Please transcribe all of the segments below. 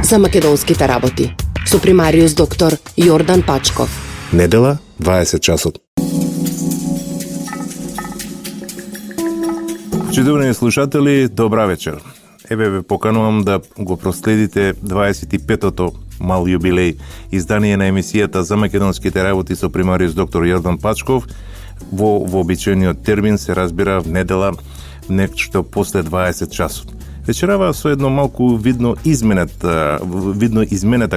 за македонските работи со примариус доктор Јордан Пачков. Недела, 20 часот. Чудовни слушатели, добра вечер. Еве ве поканувам да го проследите 25-тото мал јубилеј издание на емисијата за македонските работи со примариус доктор Јордан Пачков. Во вообичаениот термин се разбира в недела, нешто после 20 часот. Вечерава со едно малку видно изменета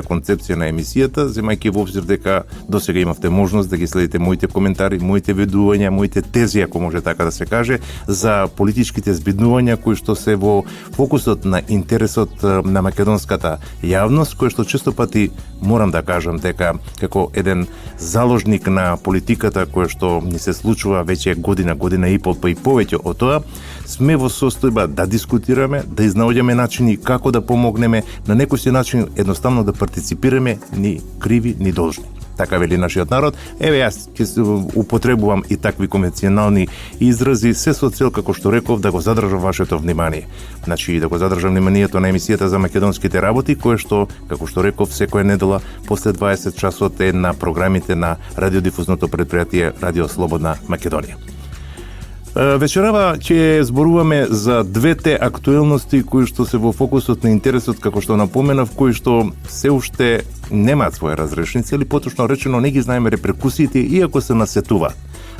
концепција на емисијата, земајќи во обзир дека досега имавте можност да ги следите моите коментари, моите ведувања, моите тези, ако може така да се каже, за политичките збиднувања кои што се во фокусот на интересот на македонската јавност, кој што често пати морам да кажам дека како еден заложник на политиката кој што ни се случува веќе година и пол, па и повеќе од тоа, сме во состојба да дискутираме, да изнаоѓаме начини како да помогнеме, на некој си начин едноставно да партиципираме, ни криви, ни должни. Така вели нашиот народ. Еве јас ќе употребувам и такви конвенционални изрази, се со цел, како што реков, да го задржам вашето внимание. Значи, да го задржам вниманието на емисијата за македонските работи, кое што, како што реков, секоја недела после 20 часот е на програмите на радиодифузното предпријатие Радио Слободна Македонија. Вечерава ќе зборуваме за двете актуелности кои што се во фокусот на интересот, како што напоменав, кои што се уште немаат своја разрешница или поточно речено не ги знаеме реперкусиите, иако се насетува.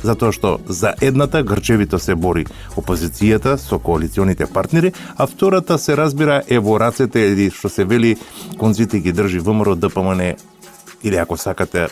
Затоа што за едната грчевито се бори опозицијата со коалиционите партнери, а втората се разбира е во рацете или што се вели конците ги држи ВМРО, ДПМН или ако сакате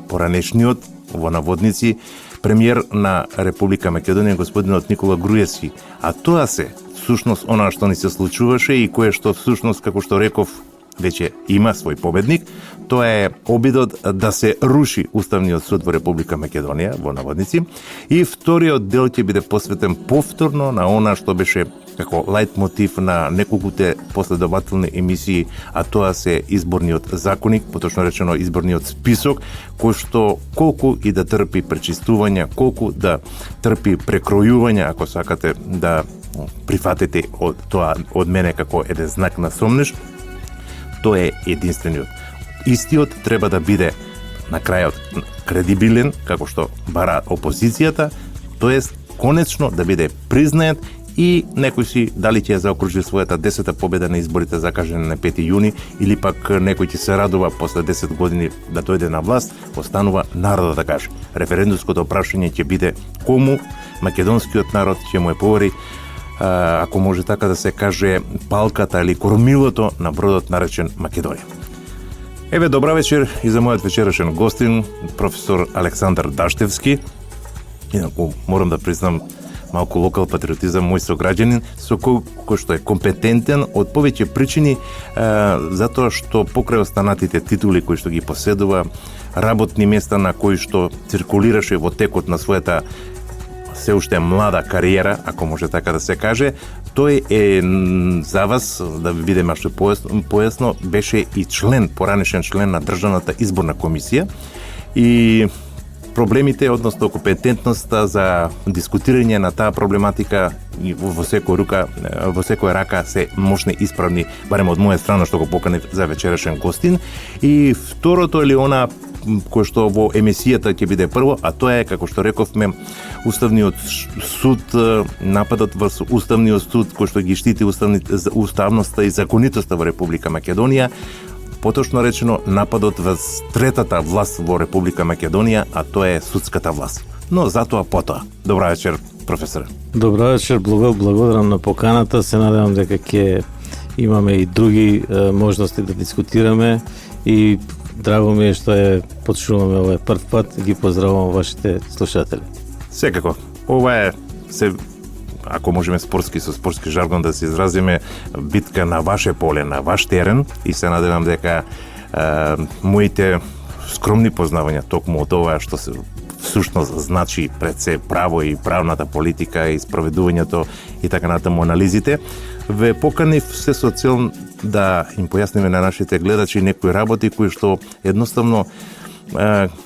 поранешниот во наводници премиер на Република Македонија господинот Никола Груевски. А тоа се всушност она што ни се случуваше и кое што всушност, како што реков, веќе има свој победник, тоа е обидот да се руши Уставниот суд во Република Македонија, во наводници, и вториот дел ќе биде посветен повторно на она што беше како лајт мотив на неколкуте последователни емисии, а тоа се изборниот законник, поточно речено изборниот список, кој што колку и да трпи пречистувања, колку да трпи прекројувања, ако сакате да прифатите од тоа од мене како еден знак на сомнеш, тоа е единствениот. Истиот треба да биде на крајот кредибилен, како што бара опозицијата, тоест конечно да биде признаат и некој си дали ќе заокружи својата 10-та победа на изборите закажани на 5 јуни или пак некој ќе се радува после 10 години да дојде на власт, останува народот да каже. Референдумското прашање ќе биде кому македонскиот народ ќе му е повери, ако може така да се каже, палката или кормилото на бродот наречен Македонија. Еве, добра вечер и за мојот вечерашен гостин, професор Александар Даштевски. Инаку морам да признам малку локал патриотизам, мој сограѓанин, со кој што е компетентен од повеќе причини, затоа што покрај останатите титули кои што ги поседува, работни места на кои што циркулираше во текот на својата се уште млада кариера, ако може така да се каже, тој е за вас, да ви видиме што појасно, беше и поранешен член на Државната изборна комисија и проблемите, односно компетентноста за дискутирање на таа проблематика во секоја рака се можни исправни, барем од моја страна што го поканив за вечерашен гостин. И второто или она кој што во емисијата ќе биде прво, а тоа е, како што рековме, Уставниот суд, нападот во Уставниот суд кој што ги штити уставноста и законитоста во Република Македонија, поточно речено нападот во третата власт во Република Македонија, а тоа е судската власт. Но затоа потоа. Добра вечер, професоре. Добра вечер, благодарам на поканата. Се надевам дека ќе имаме и други можности да дискутираме и драго ми е што е почуваме овој прв пат. Ги поздравувам вашите слушатели. Секако. Ова е ако можеме со спортски жаргон да се изразиме, битка на ваше поле, на ваш терен, и се надевам дека моите скромни познавања токму од ова што се всушност значи пред се право и правната политика и спроведувањето и така натаму анализите, ве поканив се со цел да им појасниме на нашите гледачи некои работи кои што едноставно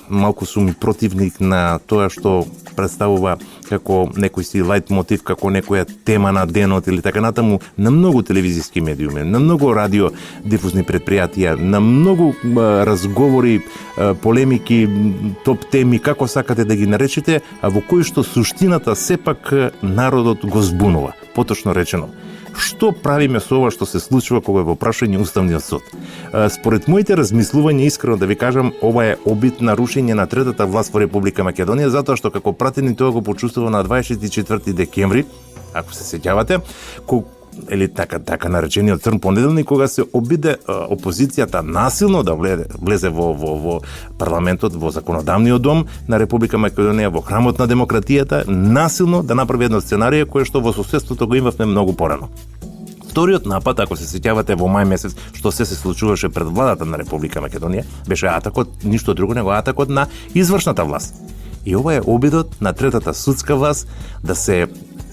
малку сум и противник на тоа што представува како некој си лајт мотив, како некоја тема на денот или така натаму на многу телевизиски медиуми, на многу радио дифузни предпријатија, на многу разговори, полемики, топ теми, како сакате да ги наречете, а во кои што суштината сепак народот го збунува. Поточно речено, што правиме со ова што се случува кога е во прашање Уставниот суд? Според моите размислувања, искрено да ви кажам, ова е обид на рушење на третата власт во Република Македонија, затоа што како пратени тоа го почувствува на 24 декември, ако се сеќавате, или така наречениот црн понеделник, кога се обиде опозицијата насилно да влезе во парламентот, во законодавниот дом на Република Македонија, во храмот на демократијата, насилно да направи едно сценарие кое што во соседството го имавме многу порано. Вториот напад, ако се сеќавате во мај месец, што се случуваше пред владата на Република Македонија, беше атакот, ништо друго него атакот на извршната власт. И ова е обидот на третата судска власт да се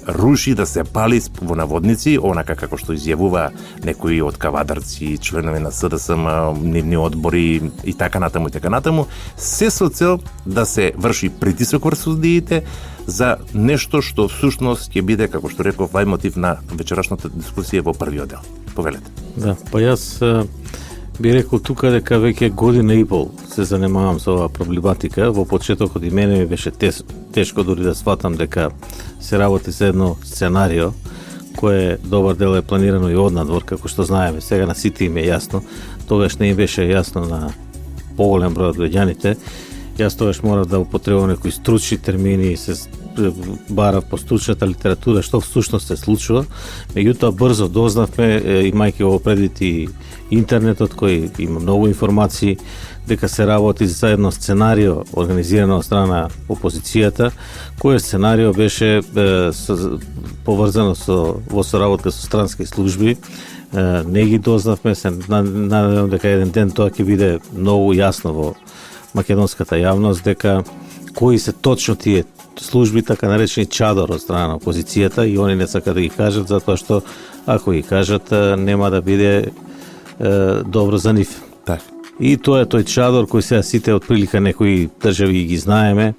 руши, да се пали во наводници, онака како што изјавува некои од кавадарци, членови на СДСМ, нивни одбори и така натаму, се со цел да се врши притисок врз судиите за нешто што всушност ќе биде, како што реков, лајмотив на вечерашната дискусија во првиот дел. Повелете. Да, па јас би рекол тука дека веќе година и пол се занимавам со оваа проблематика. Во почетокот и мене ми беше тешко дури да сватам дека се работи за едно сценарио кое добар дел е планирано и однадвор, како што знаеме. Сега на сите им е јасно. Тогаш не им беше јасно на поголем број од граѓаните. Јас тогаш морав да употребувам некои стручни термини и се бара по стручната литература што всушност се случува. Меѓутоа брзо дознавме, имајќи го предвид и интернетот кој има многу информации, дека се работи за едно сценарио организирано од страна опозицијата, кое сценарио беше поврзано во соработка со странски служби. Не ги дознавме, се надевам дека еден ден тоа ќе биде многу јасно во македонската јавност, дека кои се точно тие служби, така наречени чадор од страна на опозицијата, и они не сакаат да ги кажат, затоа што ако ги кажат нема да биде добро за нив. Так. И тоа е тој чадор кој сега сите отприлика некои држави ги знаеме.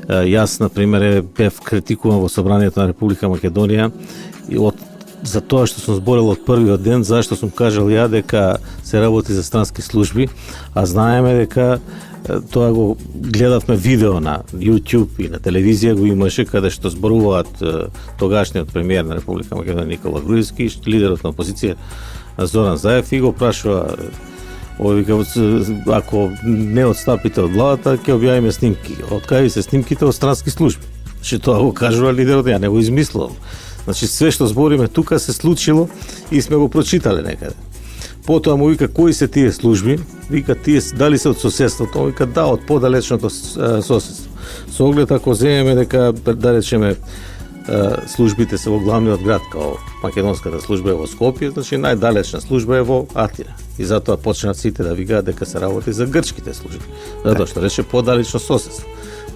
Јас, например, бев критикуван во Собранието на Република Македонија и за тоа што сум зборел од првиот ден, зашто сум кажал ја дека се работи за странски служби, а знаеме дека тоа го гледавме видео на YouTube и на телевизија го имаше, каде што зборуваат тогашниот премиер на Република Македонија Никола Груевски, лидерот на опозиција Зоран Заев, и го прашува, ако не отстапите од владата, ќе објавиме снимки. Од кај се снимките? Од странски служби. Че тоа го кажува лидерот, ја не го измислувам. Значи, све што збориме тука се случило и сме го прочитале некаде. Потоа му вика, кои се тие служби? Вика, тие дали се од соседството? Он вика, да, од подалечното соседство. Со оглед, ако земеме дека, да речеме, службите се во главниот град, као македонската служба е во Скопје, значи најдалечна служба е во Атина. И затоа почнат сите да викаат дека се работи за грчките служби. Затоа што рече подалечно соседство.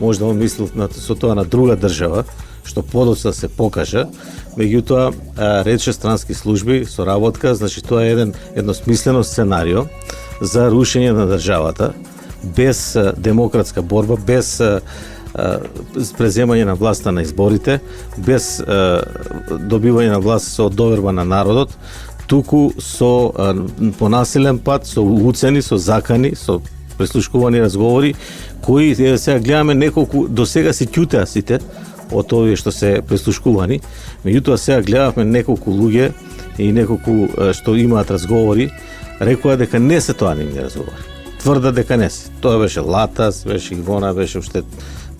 Може да он мислил со тоа на друга држава, што подоцна се покажа, меѓутоа рече странски служби, соработка, значи тоа е едно смислено сценарио за рушење на државата, без демократска борба, без преземање на власта на изборите, без добивање на власт со доверба на народот, туку со понасилен пат, со уцени, со закани, со прислушкувани разговори, кои сега гледаме неколку, до сега се ќутеа сите од овие што се прислушкувани, меѓутоа сега гледавме неколку луѓе и неколку што имаат разговори, рекоа дека не се тоа нивни разговори. Тврда дека не се. Тоа беше Латас, беше Ивона, беше уште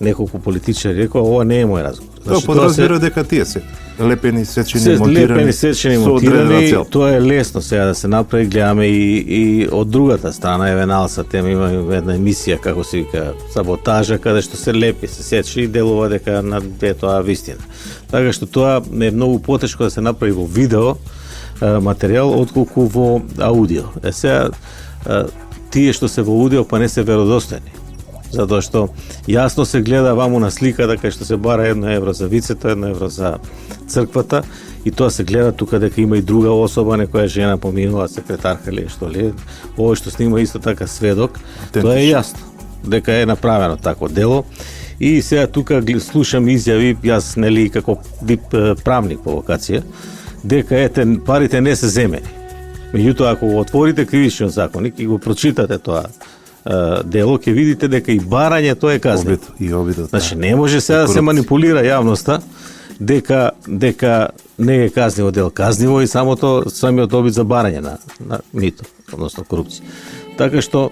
неколку политичари, рекоа ова не е мој разговор. Значи, тоа подразбира дека тие се лепени, сечени, монтирани, тоа е лесно сега да се направи. Гледаме и од другата страна, Евеналса, тема има една емисија, како се вика, саботажа, каде што се лепи, се сечи и делува дека е тоа вистина. Така што тоа е многу потешко да се направи во видео материјал, отколку во аудио. Сега, тие што се во аудио, па не се веродостојни. Затоа што јасно се гледа ваму на сликата кај што се бара €1 за вицето, €1 за црквата, и тоа се гледа тука дека има и друга особа, некоја жена поминува, секретарка или што ли, овој што снима исто така сведок. Тоа е јасно дека е направено такво дело И сега тука слушам изјави, јас нели како правник по вокација, дека парите не се земени. Меѓутоа, ако го отворите кривичниот законник и го прочитате тоа дело, ќе видите дека и барањето е казнено. И обидот. Значи, не може сега да се манипулира јавноста дека не е казниво дел. Казниво и самиот обид за барање на мито, односно корупција. Така што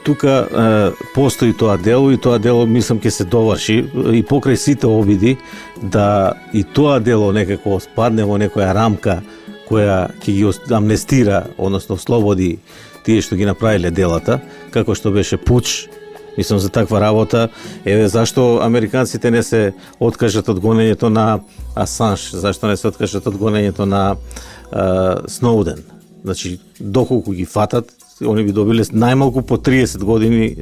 тука постои тоа дело и тоа дело мислам ќе се доврши и покрај сите обиди да и тоа дело некако спадне во некоја рамка која ќе ги амнестира, односно слободи тие што ги направиле делата, како што беше пуч. Мислам за таква работа. Еве зашто американците не се откажат од гонењето на Асанж, зашто не се откажат од гонењето на Сноуден. Значи, доколку ги фатат, они би добиле најмалку по 30 години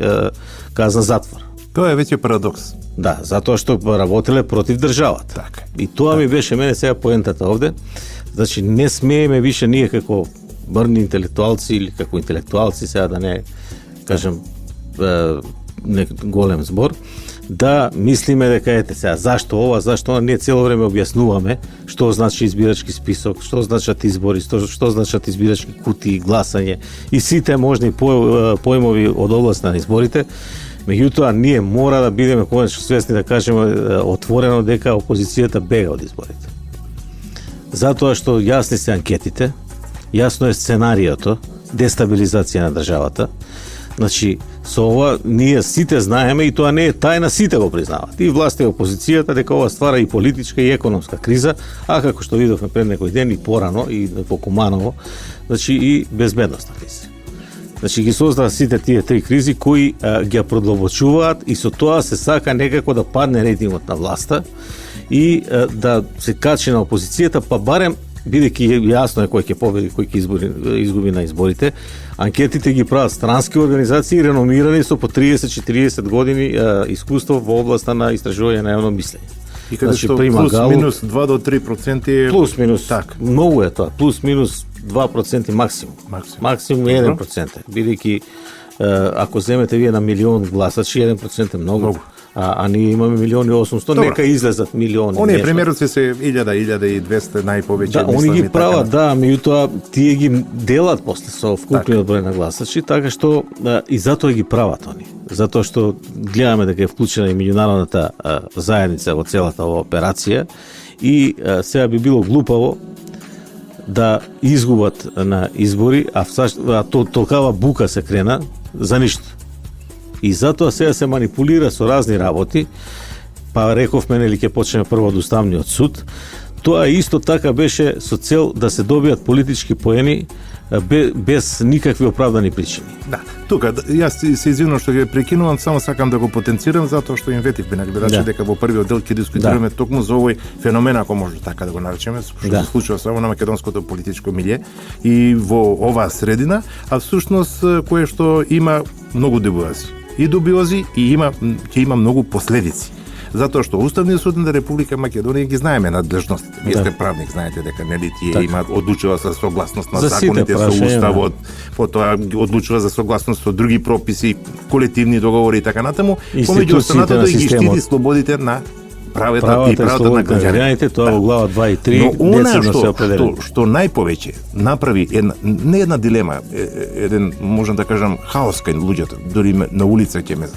казна затвор. Тоа е веќе парадокс. Да, затоа што работеле против државата. Така. И тоа ми беше мене сега поентата овде. Значи, не смееме више ние како мрни интелектуалци или како интелектуалци, сега да не кажем не голем збор, да мислиме дека ете сега зашто ова, зашто она, ние цело време објаснуваме што значи избирачки список, што значат избори, што значат избирачки кутии, гласање и сите можни поимови од област на изборите. Меѓутоа, ние мора да бидеме конечно свесни да кажеме отворено дека опозицијата бега од изборите. Затоа што јасни се анкетите, јасно е сценариото, дестабилизација на државата. Значи, со ова ние сите знаеме и тоа не е тајна, сите го признаваат. И власта и опозицијата дека ова ствара и политичка и економска криза, а како што видовме пред некој ден и порано и по Куманово, значи и безбедностна криза. Значи ги создава сите тие три кризи кои ги продлабочуваат и со тоа се сака некако да падне рейтингот на власта и да се качи на опозицијата, па барем бидејќи јасно е кој ќе победи, кој ќе изгуби на изборите. Анкетите ги прават странски организации, реномирани со по 30-40 години искуство во областа на истражување на јавно мислење. И каде што плюс минус 2 до 3% плюс минус, так. Многу е тоа, плюс минус 2% максимум. Максимум 1%. Бидејќи ако земете вие на милион гласачи, 1% е многу. А ние имаме 1.800.000, нека излезат милиони. Оние примероци се 1000-1200 најповеќе. Да, они ги прават, да, меѓутоа тие ги делат после со вкупниот број на гласачи, така што и затоа ги прават они. Затоа што гледаме дека е вклучена и меѓународната заедница во целата ова операција и сега би било глупаво да изгубат на избори, а толкава бука се крена за ништо. И затоа сега се манипулира со разни работи, па рековме нели ќе почнеме прво од Уставниот суд. Тоа исто така беше со цел да се добијат политички поени без никакви оправдани причини. Да, тука јас се извинувам што ќе прекинувам, само сакам да го потенцирам затоа што им ветивме на гледачи дека во првиот дел ќе дискутираме токму за овој феномен, ако може така да го наречеме, што се случува само на македонското политичко милје и во оваа средина, а всушност кое што има многу дебуази и дубиози и ќе има многу последици. Затоа што Уставниот суд на Република Македонија ги знаеме надлежностите. Вие сте правник, знаете дека нели тие имаат одлучува за согласност на законите со уставот, потоа одлучува за согласност со други прописи, колективни договори и така натаму, помеѓу останатото да ги штити слободите на правата на граѓаните, тоа во глава 2 и 3. Но она што најповеќе направи не една дилема, еден можам да кажам хаос кај луѓето, дури на улица ќе ме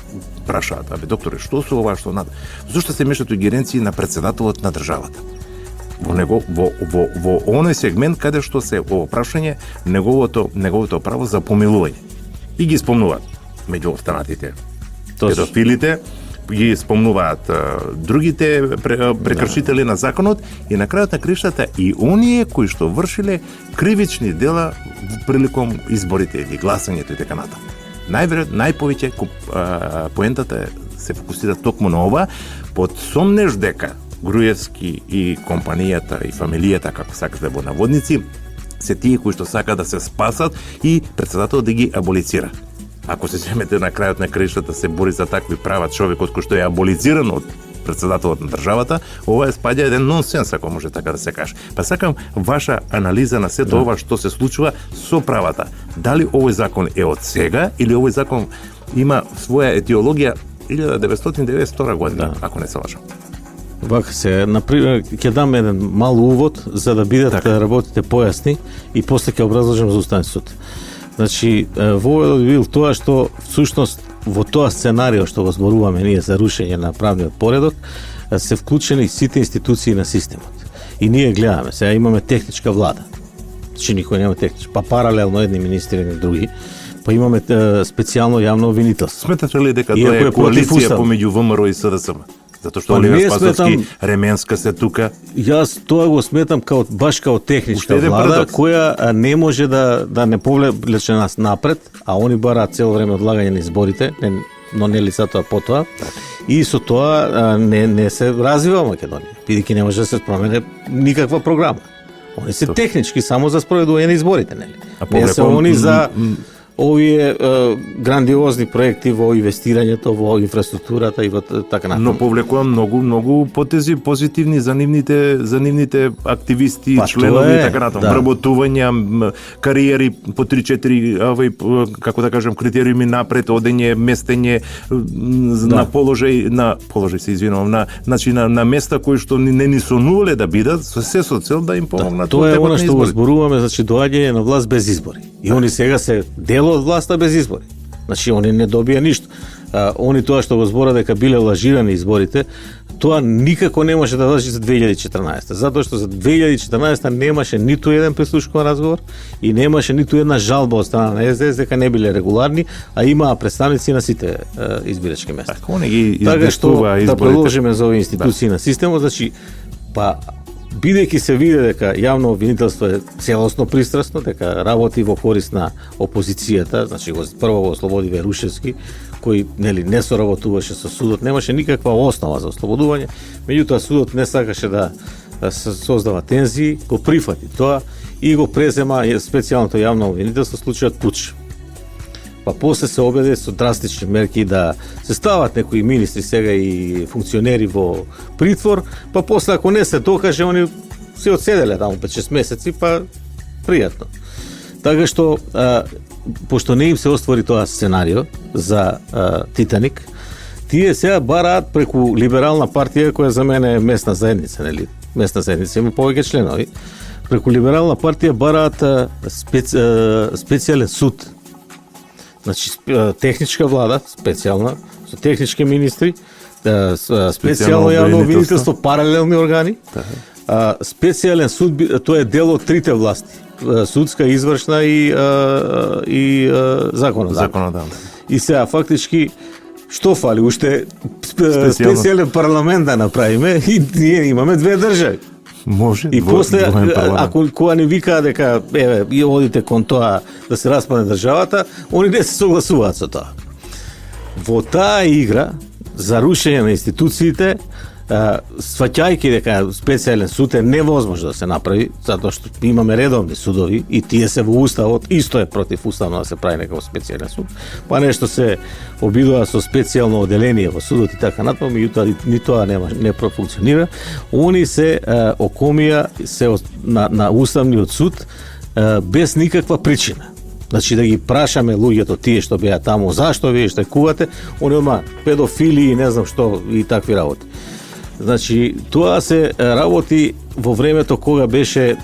прашаат, абе докторе, што со ова, што надо? Зошто се мешат ингеренции на председателот на државата? Во него во оној сегмент каде што се во прашање неговото право за помилување. И ги спомнуваат меѓу останатите педофилите, ги спомнуваат другите прекршители на законот и на крајот на криштата и оние кои што вршиле кривични дела приликом изборите или гласањето и така натаму. Најповеќе поентата се фокусира токму на ова, под сомнеж дека Груевски и компанијата и фамилијата, како сакате во наводници, се тие кои што сакаат да се спасат и председателот да ги аболицира. Ако се земете на крајот на краиштата се бори за такви права човекот кој што е аболициран од председателот на државата, ова е спаѓа еден нонсенс, ако може така да се каже. Па сакам ваша анализа на сето ова што се случува со правата. Дали овој закон е од сега или овој закон има своја етиологија 1992 година, ако не се лажам. Вака се, например, ќе дам еден мал увод за да бидат работите појасни и после ќе образложам за Уставен суд. Значи, воведот бил тоа што всушност во тоа сценарио што го зборуваме ние за рушење на правниот поредок се вклучени сите институции на системот. И ние гледаме, сега имаме техничка влада. Значи никој нема техничка, па паралелно едни министри и други. Па имаме специјално јавно обвинителство. Сметате ли дека тоа е коалиција помеѓу ВМРО и СДСМ? Затоа што Оливер Спасовски, Ременска се тука. Јас тоа го сметам баш као техничка влада која не може да не повлече нас напред, а они бараат цело време одлагање на изборите, но не лицата потоа. И со тоа не се развива Македонија, бидејќи не може да се спромени никаква програма. Они се технички само за спроведување на изборите, нели? Не се они за овие грандиозни проекти во инвестирањето во инфраструктурата и во така натаму. Но повлекува многу потези позитивни за нивните активисти, членови и така натаму. Вработувања, кариери по 3-4 како да кажем критериуми напред, одење, местење на положај се извинувам, на места кои што не ни сонувале да бидат, се со цел да им помогнат. Тоа е она што го зборуваме, значи доаѓање на власт без избори. И они сега се дел од власта без избори. Значи, они не добија ништо. Они тоа што го збора дека биле лажирани изборите, тоа никако не може да важи за 2014. Затоа што за 2014 немаше ниту еден прислушкуван разговор и немаше ниту една жалба од страна на СДС дека не биле регуларни, а имаа представници на сите избирачки места. Така што да продолжиме за овие институции на системот, значи, бидејќи се види дека јавно обвинителство е целосно пристрасно, дека работи во корист на опозицијата, значи прво го ослободи Верушевски, кој не соработуваше со судот, немаше никаква основа за ослободување, меѓутоа судот не сакаше да се создава тензии, го прифати тоа и го презема специјалното јавно обвинителство случајот Пуч. Па после се обеде со драстични мерки да се стават некои министри сега и функционери во притвор, па после ако не се докаже, они се одседеле таму 5-6 месеци, па пријатно. Така што, пошто не им се оствори тоа сценарио за Титаник, тие сега бараат преку либерална партија, која за мене е месна заедница, нели? Месна заедница има повеќе членови. Преку либерална партија бараат специјален суд. Значи, техничка влада, специјална, со технички министри, специјално јавно обвинителство, паралелни органи, специјален суд, тоа е дел од трите власти, судска, извршна и законодавна. И сега, фактички, што фали? Уште специјален парламент да направиме и ние имаме две држави. Може. И после, ако кога не викаа дека одите кон тоа да се распадне државата, они не се согласуваат со тоа. Во таа игра за рушење на институциите, сваќајќи дека специјален суд е невозможно да се направи, затоа што имаме редовни судови и тие се во уставот, исто е против уставно да се прави некој специјален суд, па нешто се обидува со специјално оделение во судот и така натаму, меѓутоа ни тоа не профункционира. Они се окомија се на уставниот суд без никаква причина. Значи да ги прашаме луѓето тие што беа таму, зашто вие штекувате, они одма педофили и не знам што и такви работи. Значи, тоа се работи во времето кога беше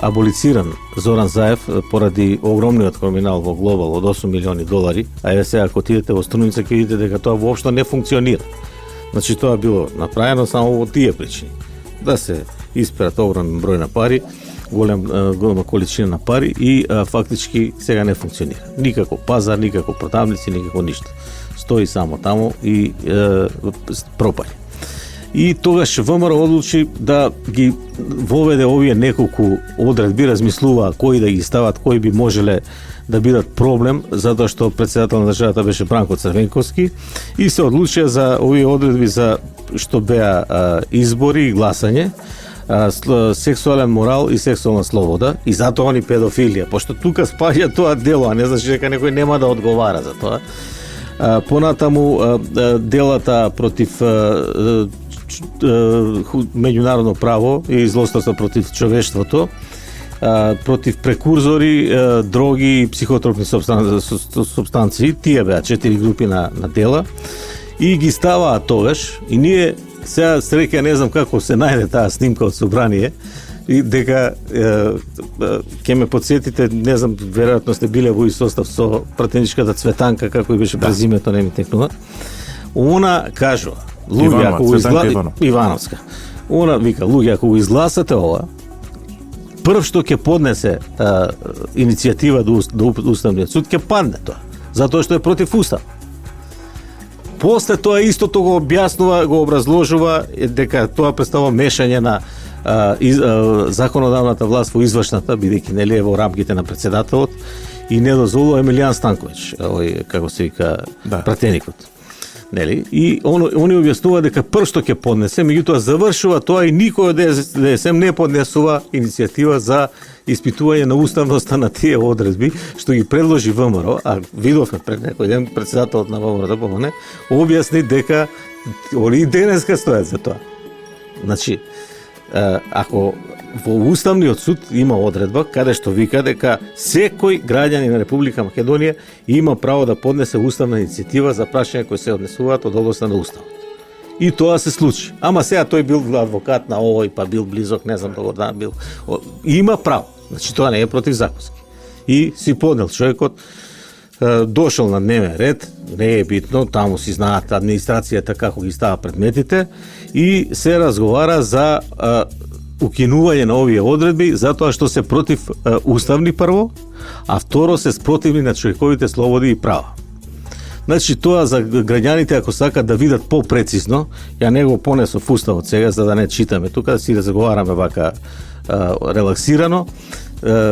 аболициран Зоран Заев поради огромниот криминал во Глобал од 8 милиони долари, а еве сега ако отидете во Струница ќе видите дека тоа воопшто не функционира. Значи тоа било направено само во тие причини. Да се исперат огромен број на пари, голема количина на пари и фактички сега не функционира. Никако пазар, никако продавници, никако ништо. Стои само таму и пропаѓа. И тогаш ВМРО одлучи да ги воведе овие неколку одредби, размислува кои да ги стават, кои би можеле да бидат проблем, затоа што претседател на државата беше Бранко Црвенковски и се одлучија за овие одредби за што беа избори и гласање, сексуален морал и сексуална слобода и затоа они педофилија, пошто тука спаѓа тоа дело, а не значи дека некој нема да одговара за тоа. Понатаму делата против меѓународно право и злосторство против човештвото против прекурзори, дроги и психотропни супстанции. Тие беа 4 групи на дела и ги ставаат тогаш и ние сега среќа не знам како се најде таа снимка од собрание и дека ќе ме подсетите, не знам, веројатно сте биле во состав со пратеничката Цветанка, како и беше презимето, не ми текнува. Она кажува, луѓе ако го Ивановска. Она вика, луѓе ако го изгласате ова, прв што ќе поднесе иницијатива до Уставниот суд ќе падне тоа, затоа што е против Устав. После тоа истото го објаснува, го образложува дека тоа представува мешање на законодавната власт во извршната, бидејќи нели е во рамките на претседателот и не дозволува Емилијан Станковиќ, овој како се вика пратеникот. Нели? И они објаснува дека прв што ќе поднесе, меѓутоа завршува тоа и никој од ДСМ не поднесува иницијатива за испитување на уставноста на тие одредби што ги предложи ВМРО, а видовме пред некој ден претседателот на ВМРО да помне, објасни дека они денеска стојат за тоа. Значи, ако во Уставниот суд има одредба каде што вика дека секој граѓанин на Република Македонија има право да поднесе уставна иницијатива за прашања кои се однесуваат од областа на Уставот. И тоа се случи. Ама сега тој бил адвокат на овој, па бил близок, не знам доколку бил. Има право. Значи тоа не е противзаконски. И си поднел човекот, дошол на дневен ред, не е битно, таму си знаат администрацијата како ги става предметите и се разговара за укинување на овие одредби затоа што се против уставни прво, а второ се спротивни на човековите слободи и права. Значи тоа за граѓаните ако сакат да видат попрецизно, ја не го понесов уставот сега за да не читаме тука, да си разговараме вака релаксирано.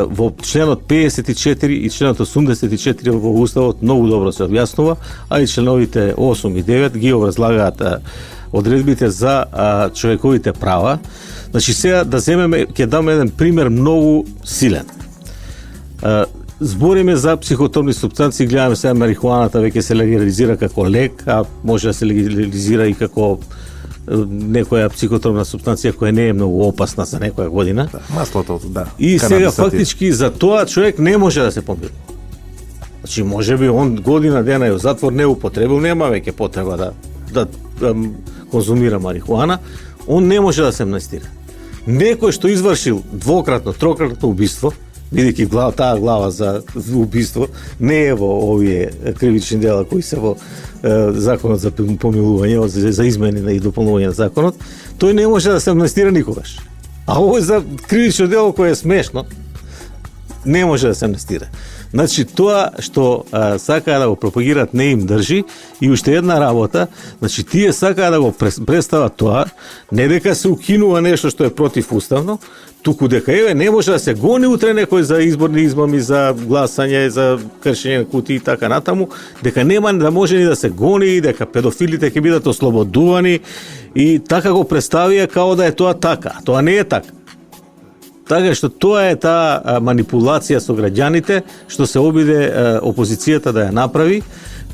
Во членот 54 и членот 84 во уставот многу добро се објаснува, а и членовите 8 и 9 ги образлагаат одредбите за човековите права. Значи сега да земеме, ќе дам еден пример многу силен. Збориме за психотропни супстанции, гледаме сега марихуаната веќе се легализира како лек, а може да се легализира и како некоја психотропна супстанција која не е многу опасна за некоја година. Маслото, да. И сега фактички за тоа човек не може да се помилува. Значи можеби он година дена е во затвор, не употребил, нема веќе потреба да конзумира марихуана, он не може да се амнестира. Некој што извршил двократно, трократно убиство, бидејќи таа глава за убиство не е во овие кривични дела кои се во законот за помилување, за измени и дополнување на законот, тој не може да се амнестира никогаш. А овој за кривично дело кое е смешно, не може да се амнестира. Значи тоа што сакаа да го пропагираат не им држи и уште една работа, значи тие сакаа да го представат тоа, не дека се укинува нешто што е противуставно, туку дека не може да се гони утре некој за изборни измами, за гласање, за кршење на кутии и така натаму, дека нема да може ни да се гони, дека педофилите ќе бидат ослободувани и така го представија као да е тоа така. Тоа не е така. Така што тоа е таа манипулација со граѓаните што се обиде опозицијата да ја направи,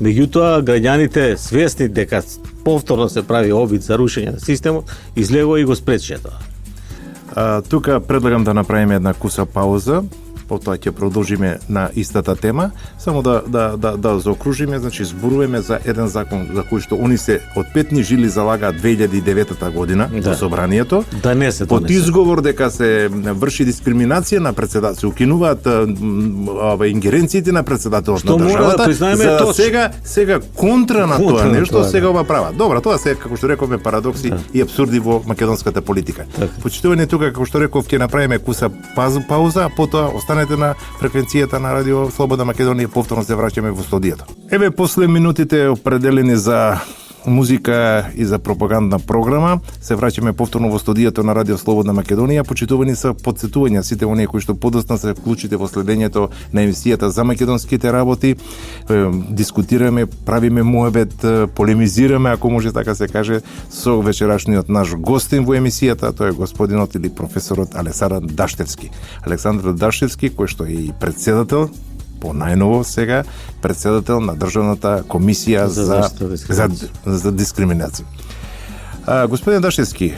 меѓутоа граѓаните свесни дека повторно се прави обид за рушење на системот, излегува и го спречија тоа. Тука предлагам да направиме една куса пауза, потоа ќе продолжиме на истата тема, само да заокружиме, значи зборуваме за еден закон за кој што они се од петни жили залагаат 2009 година во собранието. Да не се под изговор дека се врши дискриминација на председател, се укинуваат ингеренциите на председателот на државата. Да сега контра на тоа нешто сега ова права. Добро, тоа се како што рековме парадокси и апсурди во македонската политика. Почитувани тука како што реков ќе направиме куса пауза, потоа останете на фреквенцијата на Радио Слободна Македонија, повторно се враќаме во студиото. Еве после минутите определени за музика и за пропагандна програма, се враќаме повторно во студиото на Радио Слободна Македонија. Почитувани се потсетувања сите оние кои што подоцна се вклучите во следењето на емисијата за македонските работи. Дискутираме, правиме муабет, полемизираме, ако може така се каже, со вечерашниот наш гостин во емисијата, тоа е господинот или професорот Александар Даштевски. Александар Даштевски, кој што е и председател по најново сега председател на Државната комисија за дискриминација. Господин Даштевски,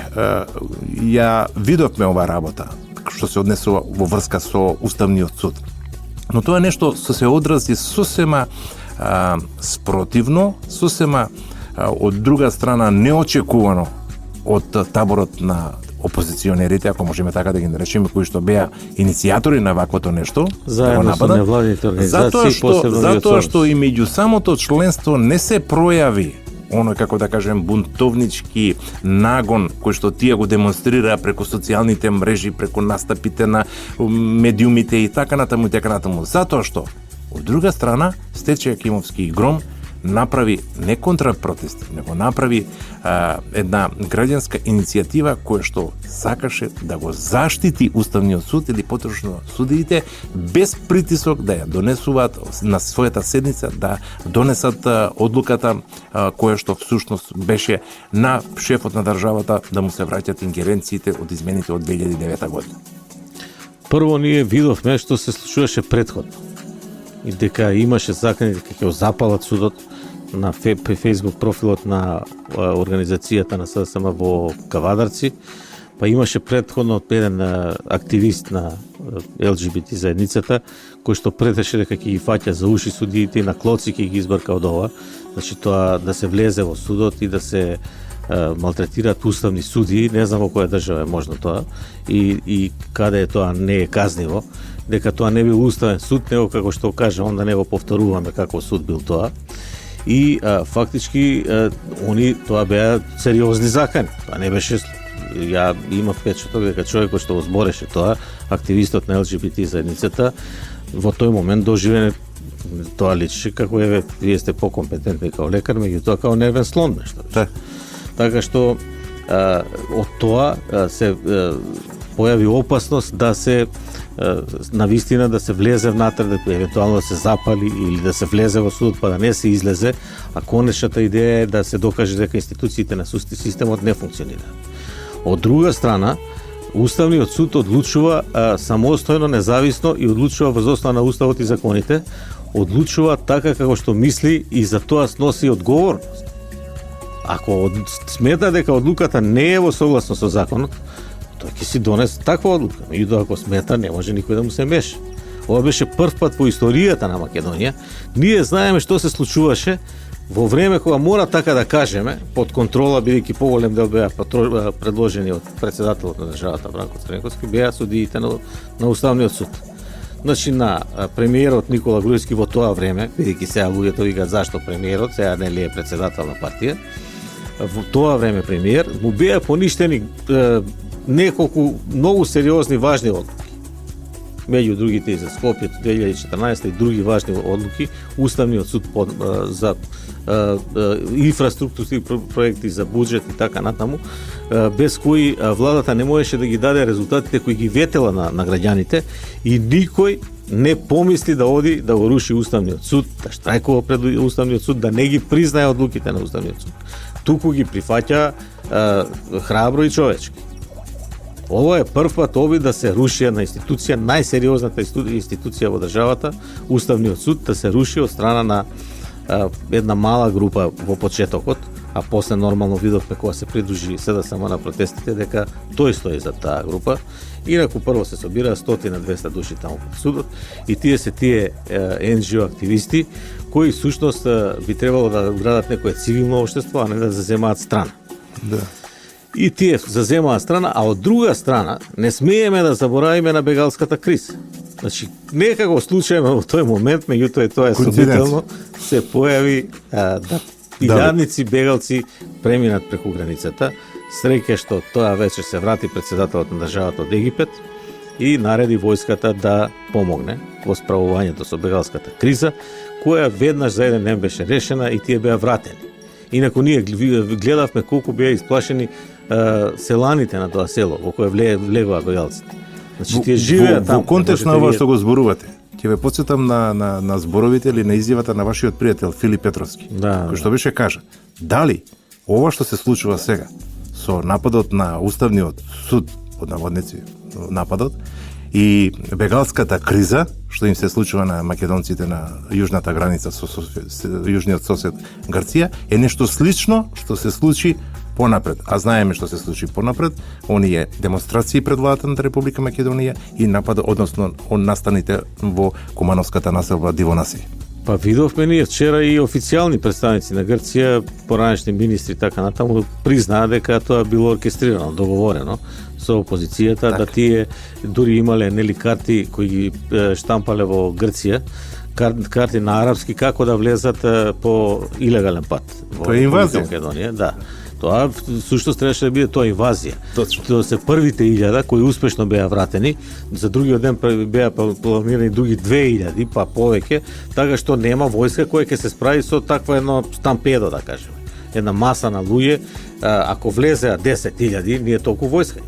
ја видовме ова работа. притисок што се однесува во врска со Уставниот суд. Но тоа е нешто што се одрази сосема спротивно, сосема од друга страна неочекувано од таборот на опозиционерите, ако можеме така да ги наречеме, кои што беа иницијатори на ваквото нешто, заедно со невладите организации, затоа што и меѓу самото членство не се пројави оној, како да кажем, бунтовнички нагон кој што тие го демонстрираа преку социјалните мрежи, преку настапите на медиумите и така натаму. Затоа што од друга страна Стече Јакимовски и Гром направи не контрапротести, него направи една граѓанска иницијатива која што сакаше да го заштити Уставниот суд или потрошно судиите без притисок да ја донесуваат на својата седница, да донесат одлуката која што всушност беше на шефот на државата да му се враќат ингеренциите од измените од 2009 година. Прво ние видовме што се случуваше претходно. И дека имаше закани дека ќе го запалат судот на Facebook профилот на организацијата на СДСМ во Кавадарци, па имаше претходно еден активист на ЛГБТ заедницата кој што претеше дека ќе ги фаќа за уши судиите и на клоци ќе ги избрка од ова. Значи тоа да се влезе во судот и да се малтретираат уставни судии, не знам во која држава е можно тоа и каде е тоа не е казниво, дека тоа не бил уставен суд, него како што каже, онда не го повторуваме како суд бил тоа. И фактички они тоа беа сериозни закани. Тоа не беше, ја имав впечаток дека човекот што го збореше тоа, активистот на ЛГБТ заедницата, во тој момент доживене тоа личи како еве вие сте покомпетентни како лекар, меѓутоа како нервен слон нешто. Така што од тоа се појави опасност да се навистина да се влезе внатре, да евентуално да се запали или да се влезе во судот па да не се излезе, а конечната идеја е да се докаже дека институциите на судски системот не функционираат. Од друга страна, Уставниот суд одлучува самостојно, независно и одлучува врз основа на уставот и законите, одлучува така како што мисли и за тоа сноси одговорност. Ако смета дека одлуката не е во согласно со законот, тој ќе си донесе таква одлука. Меѓутоа, ако смета, не може никој да му се меша. Ова беше прв пат во историјата на Македонија. Ние знаеме што се случуваше во време кога мора така да кажеме, под контрола, бидејќи поголем дел беа предложени од председателот на државата Бранко Црненковски, беа судиите на Уставниот суд. Значи на премиерот Никола Груевски во тоа време, бидејќи сега луѓето викаат зашто премиерот, сега нели е председател на партија, во тоа време премиер, му беа поништени неколку многу сериозни важни одлуки. Меѓу другите и за Скопје 2014 и други важни одлуки, Уставниот суд за инфраструктурни проекти, за буџет и така натаму, без кои владата не можеше да ги даде резултатите кои ги ветела на граѓаните и никој не помисли да оди да го руши Уставниот суд, да штрајкува пред Уставниот суд, да не ги признае одлуките на Уставниот суд. Туку ги прифаќа храбро и човечки. Ова е прв пат обид да се руши една институција, најсериозната институција во државата, Уставниот суд, да се руши од страна на една мала група во почетокот, а после нормално видовме кога се придружи СДСМ на протестите дека тој стои за таа група. Инаку прво се собираа 100-200 души таму под судот и тие се тие НГО активисти кои всушност би требало да градат некое цивилно општество, а не да заземаат страна. Да. И тие заземаат страна, а од друга страна не смееме да заборавиме на бегалската криза. Значи, некако случајно во тој момент, меѓутоа тоа е сумнително, се појави да илјадници бегалци преминат преку границата. Среќа што тоа вечер се врати председателот на државата од Египет и нареди војската да помогне во справувањето со бегалската криза, која веднаш за еден ден беше решена и тие беа вратени. Инаку ние гледавме колку беа исплашени селаните на тоа село во кое влегоа бегалците. Значи тие живеат таму. Во контекст на ова што го зборувате, ќе ве потсетам на зборовите или на изјавата на вашиот пријател Филип Петровски, кој што беше кажа, дали ова што се случува сега со нападот на Уставниот суд, под наводници нападот, и бегалската криза, што им се случува на македонците на јужната граница со јужниот сосед Грција, е нешто слично што се случи понапред, а знаеме што се случи понапред, оние демонстрации пред владата на Република Македонија и напада, односно настаните во Кумановската населба Дивонаси. Па видовме ние вчера и официјални представници на Грција, поранешни министри така натаму признаа дека тоа било оркестрирано, договорено со опозицијата, да тие дури имале нели карти кои ги штампале во Грција, карти на арапски како да влезат по илегален пат во Тоа е инвазија. Македонија, да. Тоа суштост требаше да биде тоа инвазија. Точно. Тоа се првите 1000 кои успешно беа вратени, за другиот ден беа планирани други 2000, па повеќе, така што нема војска која ќе се справи со таква едно стампедо, да кажеме. Една маса на луѓе, ако влезеа 10.000, ние толку войска.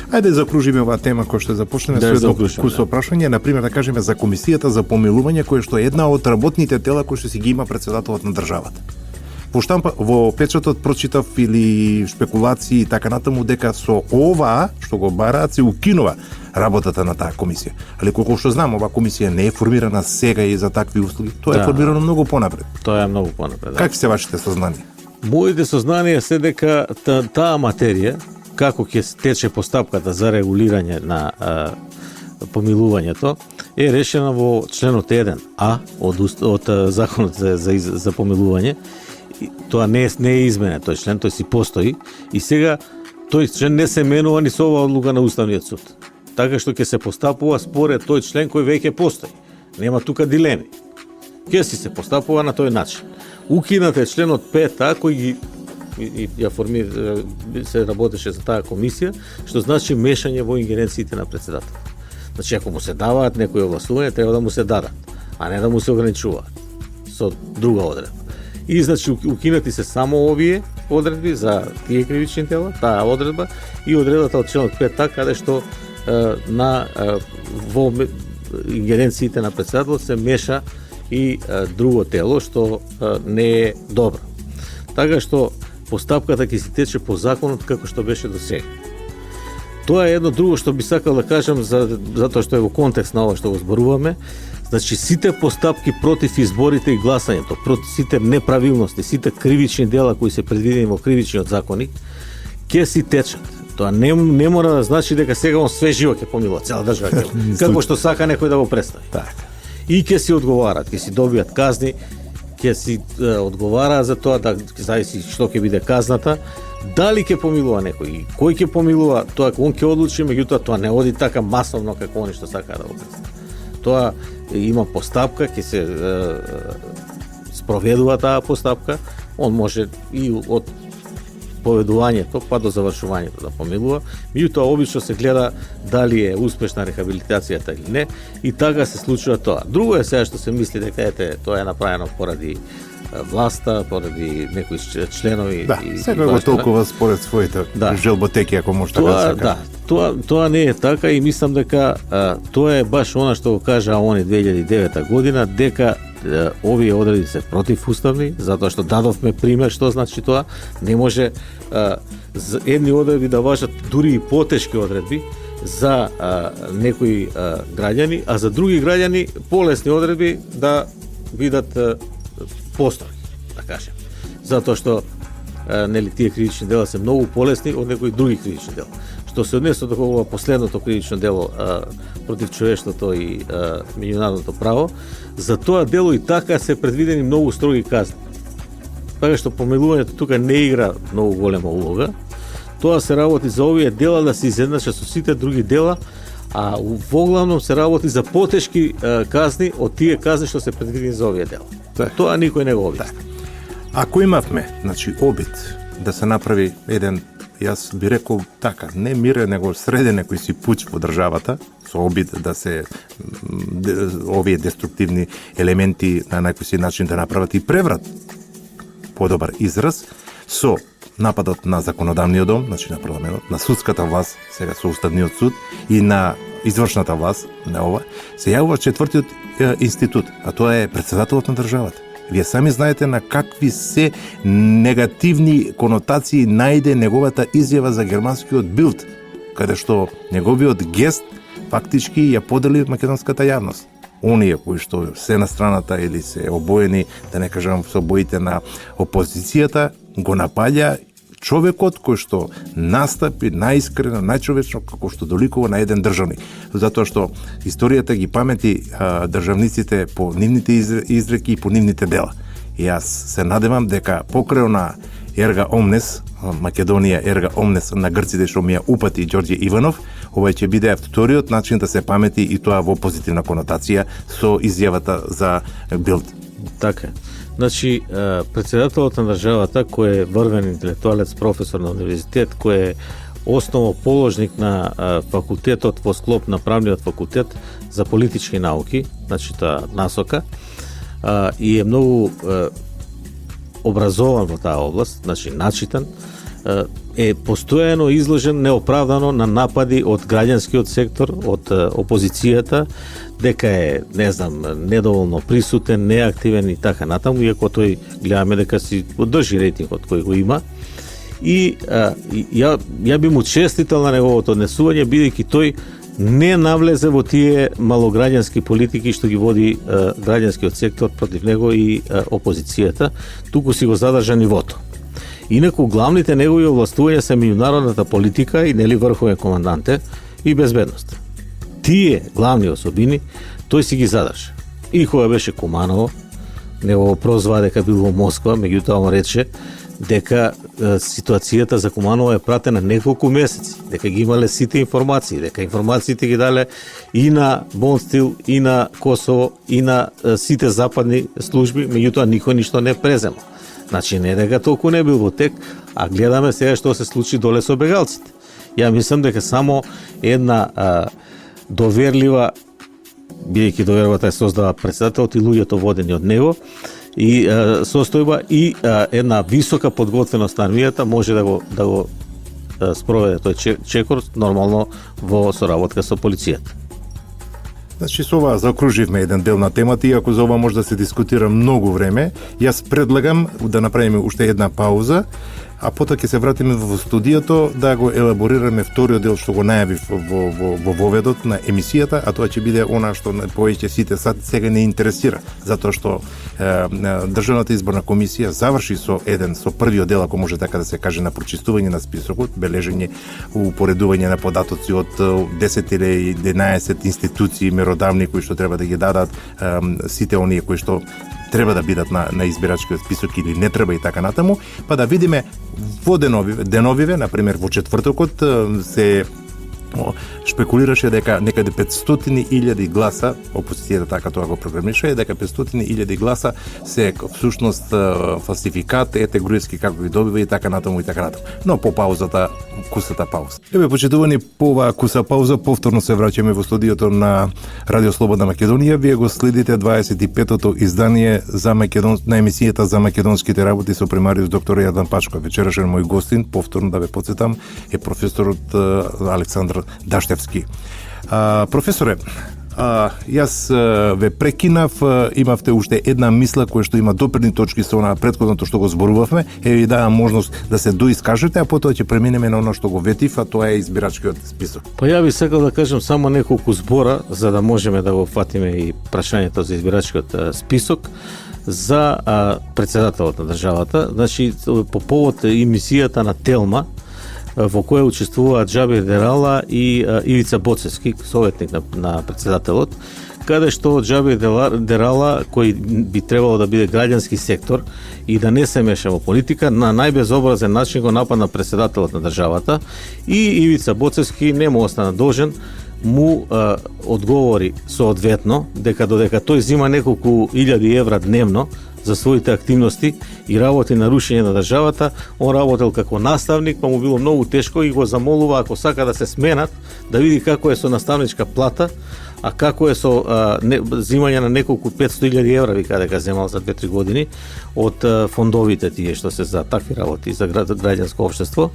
Ајде да закружиме оваа тема која што започнеме Да, со едно закружиме, кусо прашање, на пример да кажеме за комисијата за помилување, која што е една од работните тела кои што си ги има претседателот на државата. Во штампа, во печатот прочитав или спекулации и така натаму дека со ова што го бараат се укинува работата на таа комисија. Али колку што знам, оваа комисија не е формирана сега и за такви услуги. Тоа е формирано многу понапред. Тоа е многу понапред. Да. Какви се вашите сознанија? Моите сознанија се дека таа материја, како ќе тече постапката за регулирање на помилувањето, е решена во членот 1А од законот за помилување. Тоа не е изменен тој член, тој си постои и сега тој член не се менува ни со оваа одлука на Уставниот суд. Така што ќе се постапува според тој член кој веќе постои. Нема тука дилеми. Ќе си се постапува на тој начин. Укинате членот 5А кој ги се работеше за таа комисија, што значи мешање во ингеренциите на претседател. Значи ако му се даваат некои овластувања, треба да му се дадат, а не да му се ограничуваат со друга одредба. И значи укинати се само овие одредби за тие кривични дела, таа одредба и одредбата од членот 5 каде што во ингеренциите на претседател се меша и друго тело што не е добро. Така што постапката ќе се тече по законот како што беше до сега. Тоа е едно друго што би сакал да кажам затоа што е во контекст на ова што го зборуваме. Значи сите постапки против изборите и гласањето, против сите неправилности, сите кривични дела кои се предвидени во кривичниот законник, ќе си течат. Тоа не мора да значи дека сега он све живо ќе помилува цела држава, како што сака некој да го представи. Така. И ќе си одговарат, ќе си добијат казни, ќе си одговараат за тоа, да зависи што ќе биде казната, дали ќе помилува некој и кој ќе помилува, тоа он ќе одлучи, меѓутоа тоа не оди така масовно како они што сакаат да го представат. Тоа има постапка, ќе се спроведува таа постапка, он може и од поведувањето па до завршувањето да помилува, меѓутоа обично се гледа дали е успешна рехабилитацијата или не, и така се случува тоа. Друго е сега што се мисли дека тоа е направено поради власта, поради некои членови. Да, секој го толкува според своите желботеки, ако може така да се каже. Да, тоа не е така и мислам дека тоа е баш она што го кажа они 2009 година, дека овие одредби се противуставни, затоа што дадовме пример што значи тоа. Не може едни одредби да важат дури и потешки одредби за некои граѓани, а за други граѓани полесни одредби да видат построги, да кажем. Затоа што нели тие кривични дела се многу полесни од некои други кривични дела. Што се однесе до ова последното кривично дело против човештвото и меѓународното право, за тоа дело и така се предвидени многу строги казни. Така што помилувањето тука не игра многу голема улога. Тоа се работи за овие дела да се изедначат со сите други дела, а воглавном се работи за потешки казни од тие казни што се предвидени за овие дела. Тоа никој не го обид. Ако имавме, значи, обид да се направи еден, јас би рекол така, не мирен, него среден некој си пуќ во државата, со обид да се овие деструктивни елементи на некој си начин да направат и преврат, подобар израз, со нападот на законодавниот дом, значи на парламентот, на судската власт, сега со Уставниот суд, и на извршната власт, на ова, се јавува четвртиот институт, а тоа е претседателот на државата. Вие сами знаете на какви се негативни конотации најде неговата изјава за германскиот Билд, каде што неговиот гест фактички ја подели македонската јавност. Оние кои што се на страната или се обоени, да не кажам со боите на опозицијата, го напаѓа човекот кој што настапи најискрено, најчовечно, како што доликува на еден државник. Затоа што историјата ги памети државниците по нивните изреки и по нивните дела. И јас се надевам дека покрај на Ерга Омнес, Македонија Ерга Омнес на грците што ми ја упати Ѓорѓе Иванов, овој ќе биде вториот начин да се памети и тоа во позитивна конотација со изјавата за Билд. Така е. Значи, председателот на државата, кој е врвен интелектуалец, професор на универзитет, кој е основоположник на факултетот во склоп на правниот факултет за политички науки, значи таа насока, и е многу образован во таа област, значи начитан, е постојано изложен неоправдано на напади од граѓанскиот сектор, од опозицијата, дека е, не знам, недоволно присутен, неактивен и така натаму, иако тој гледаме дека си одржи рейтингот кој го има. И ја би му честитал на неговото однесување, бидејќи тој не навлезе во тие малограѓански политики што ги води граѓанскиот сектор против него и опозицијата, туку си го задржа нивото. Инаку главните негови овластувања се меѓународната политика и нели врховен команданте и безбедност. Тие главни особини тој си ги задржа. И кога беше Куманово, него го прозваа дека бил во Москва, меѓутоа му рече дека ситуацијата за Куманово е пратена неколку месеци, дека ги имале сите информации, дека информациите ги дале и на Бонстил, и на Косово, и на сите западни служби, меѓутоа никој ништо не презема. Значи не дека толку не бил во тек, а гледаме сега што се случи доле со бегалците. Ја мислам дека само една доверлива, бидејќи довербата е создава председателот и луѓето водени од него, и состојба и една висока подготвеност на армијата може да го спроведе тој чекор нормално во соработка со полицијата. Значи, со ова заокруживме еден дел на темата, иако за ова може да се дискутира многу време. Јас предлагам да направиме уште една пауза, а потоа ќе се вратиме во студиото да го елаборираме вториот дел што го најавив во воведот на емисијата, а тоа ќе биде она што повеќе сите сега не интересира, затоа што Државната изборна комисија заврши со првиот дел, ако може така да се каже, на прочистување на списокот, бележење, упоредување на податоци од 10 или 11 институции меродавни кои што треба да ги дадат сите оние кои што треба да бидат на избирачкиот список или не треба и така натаму, па да видиме во деновиве, например во четвртокот се шпекулираше дека некаде 500.000 гласа, опозицијата така тоа го програмише, дека 500.000 гласа се всушност фалсификат, груевски како ги добива и така натаму и така натаму. Но по паузата, кусата пауза. Еве, почитувани, по оваа куса пауза повторно се враќаме во студиото на Радио Слободна Македонија. Вие го следите 25-тото издание на емисијата за македонските работи со примариус доктор Јадан Пачко. Вечерашен мој гостин, повторно да ве потсетам, е професорот Александар Даштевски. Професоре, јас ве прекинав, имавте уште една мисла која што има допирни точки со она претходното што го зборувавме, ви давам можност да се доискажете, а потоа ќе преминеме на оно што го ветив, а тоа е избирачкиот список. Па ја би сакал да кажам само неколку збора за да можеме да го фатиме и прашањето за избирачкиот список за председателот на државата. Значи, по повод емисијата на Телма, во која учествуваат Џабир Дерала и Ивица Боцевски, советник на председателот, каде што Џабир Дерала, кој би требало да биде граѓански сектор и да не се меша во политика, на најбезобразен начин го нападна председателот на државата, и Ивица Боцевски не му остана должен, му одговори соодветно дека додека тој зима неколку илјади евра дневно за своите активности и работи на рушење на државата, он работел како наставник, па му било многу тешко и го замолува ако сака да се сменат, да види како е со наставничка плата, а како е со зимање на неколку 500.000 евра, вика дека земал за 2-3 години од фондовите тие што се за такви работи за граѓанско општество.